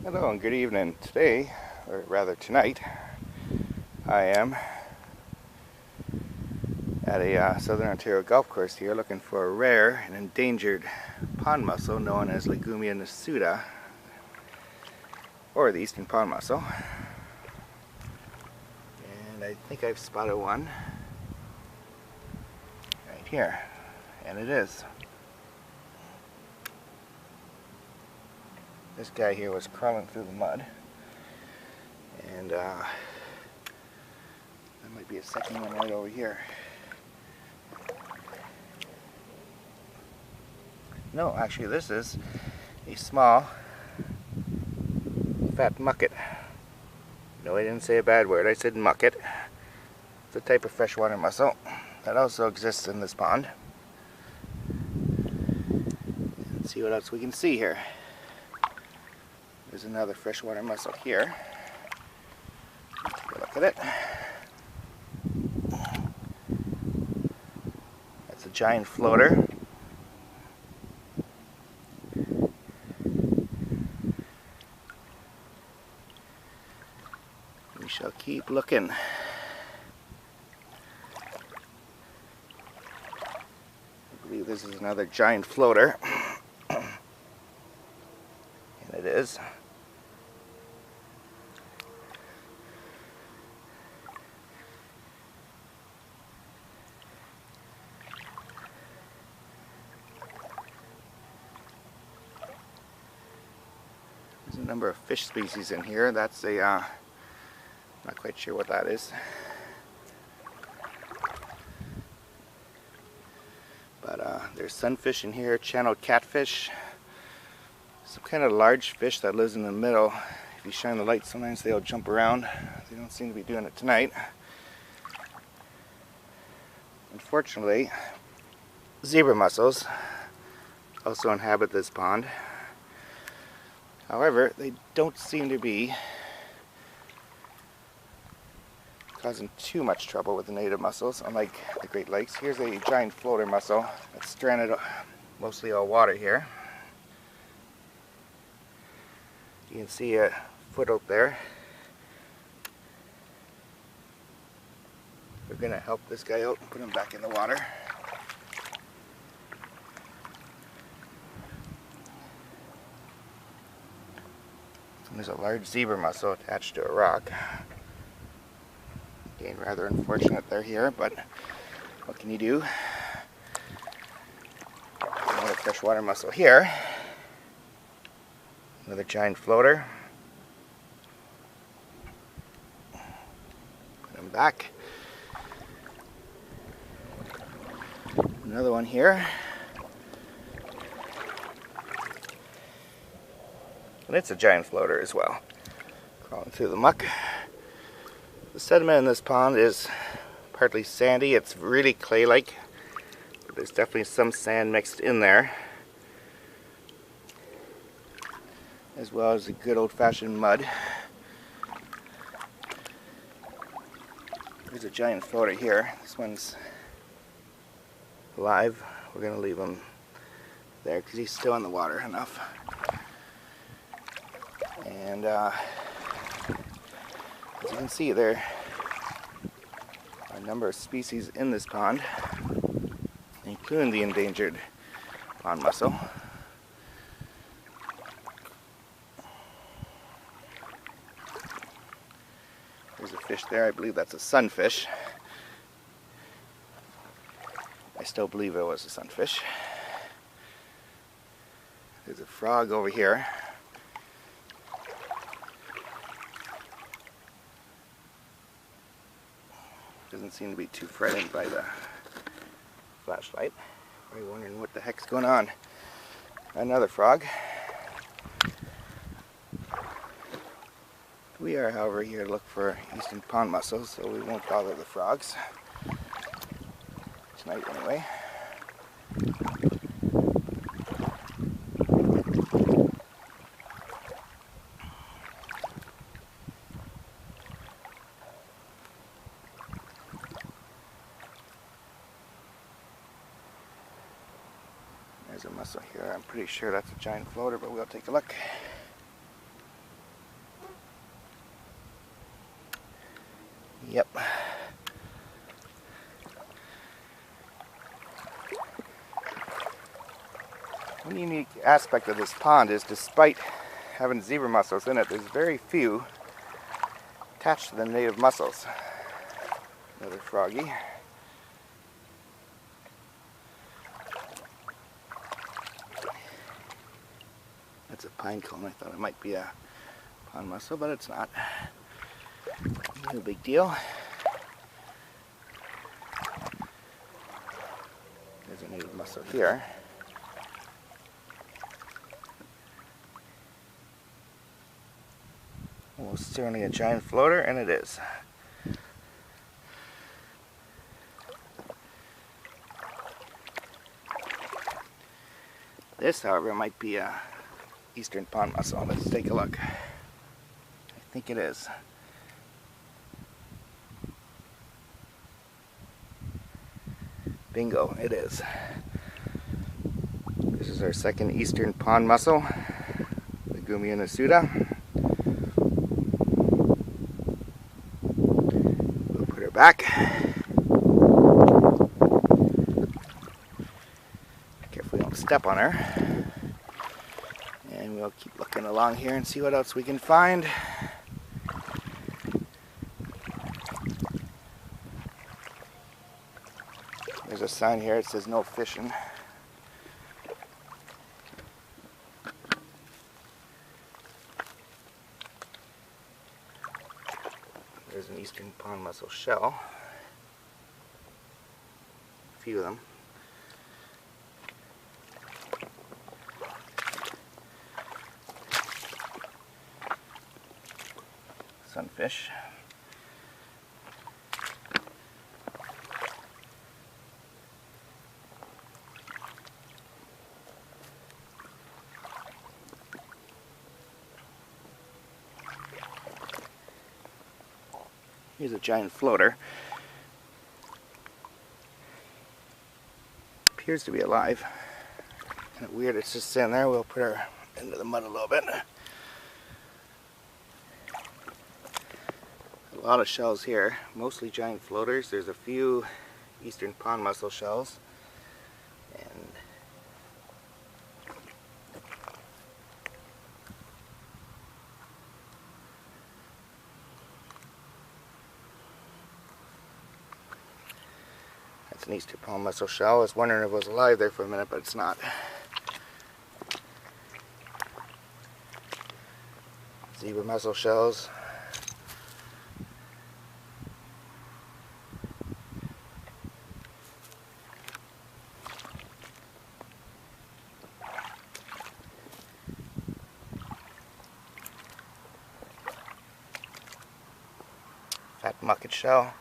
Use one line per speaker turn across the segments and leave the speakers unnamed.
Hello and good evening. Today, or rather tonight, I am at a Southern Ontario golf course here looking for a rare and endangered pond mussel known as Ligumia Nasuta, or the Eastern Pond Mussel. And I think I've spotted one right here, and it is. This guy here was crawling through the mud, and there might be a second one right over here. No, actually this is a small fat mucket. No, I didn't say a bad word, I said mucket. It's a type of freshwater mussel that also exists in this pond. Let's see what else we can see here. There's another freshwater mussel here. Take a look at it. That's a giant floater. We shall keep looking. I believe this is another giant floater. And it is. There's a number of fish species in here. That's a, not quite sure what that is. But there's sunfish in here, channeled catfish, some kind of large fish that lives in the middle. If you shine the light, sometimes they'll jump around. They don't seem to be doing it tonight. Unfortunately, zebra mussels also inhabit this pond. However, they don't seem to be causing too much trouble with the native mussels, unlike the Great Lakes. Here's a giant floater mussel that's stranded mostly all water here. You can see a foot out there. We're going to help this guy out and put him back in the water. And there's a large zebra mussel attached to a rock. Again, rather unfortunate they're here, but what can you do? Another freshwater mussel here. Another giant floater. Put him back. Another one here. And it's a giant floater as well. Crawling through the muck. The sediment in this pond is partly sandy. It's really clay-like. But there's definitely some sand mixed in there, as well as the good old-fashioned mud. There's a giant floater here. This one's alive. We're going to leave him there because he's still in the water enough. And as you can see, there are a number of species in this pond, including the endangered pond mussel. There's a fish there. I believe that's a sunfish. I still believe it was a sunfish. There's a frog over here. Doesn't seem to be too frightened by the flashlight. Probably wondering what the heck's going on. Another frog. We are, however, here to look for Eastern Pond mussels, so we won't bother the frogs. Tonight, anyway. There's a mussel here. I'm pretty sure that's a giant floater, but we'll take a look. Yep. One unique aspect of this pond is, despite having zebra mussels in it, there's very few attached to the native mussels. Another froggy. That's a pine cone. I thought it might be a pond mussel, but it's not. No big deal. There's a native mussel here. Almost certainly a giant floater, and it is. This, however, might be a Eastern Pond Mussel. Let's take a look. I think it is. Bingo, it is. This is our second Eastern Pond Mussel, Ligumia Nasuta. We'll put her back. Carefully don't step on her. And we'll keep looking along here and see what else we can find. There's a sign here, it says no fishing. There's an Eastern Pond Mussel shell. A few of them. Sunfish. Here's a giant floater. Appears to be alive. Kind of weird, it's just sitting there. We'll put her into the mud a little bit. A lot of shells here, mostly giant floaters. There's a few Eastern Pond Mussel shells. And that's an Eastern Pond Mussel shell. I was wondering if it was alive there for a minute, but it's not. Zebra mussel shells. Fat mucket shell.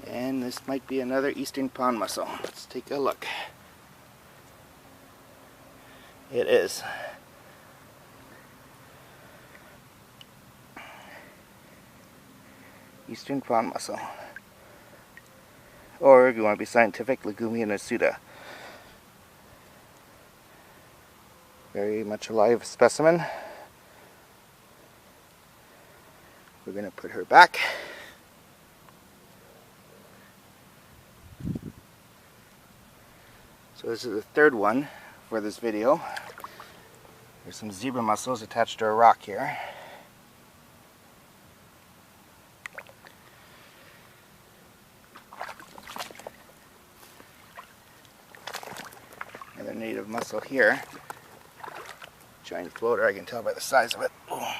And this might be another Eastern Pond Mussel. Let's take a look. It is. Eastern Pond Mussel. Or, if you want to be scientific, Ligumia Nasuta. Very much alive specimen. We're going to put her back. So this is the third one for this video. There's some zebra mussels attached to a rock here. Another native mussel here. Giant floater, I can tell by the size of it. Oh.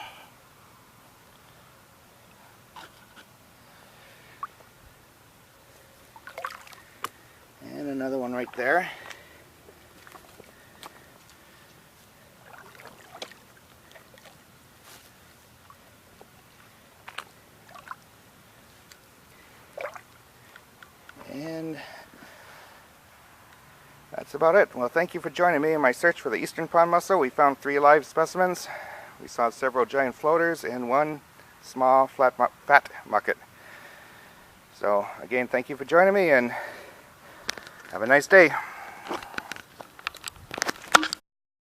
And another one right there. And that's about it. Well, thank you for joining me in my search for the Eastern Pond Mussel. We found 3 live specimens. We saw several giant floaters and 1 small fat mucket. So again, thank you for joining me, and have a nice day.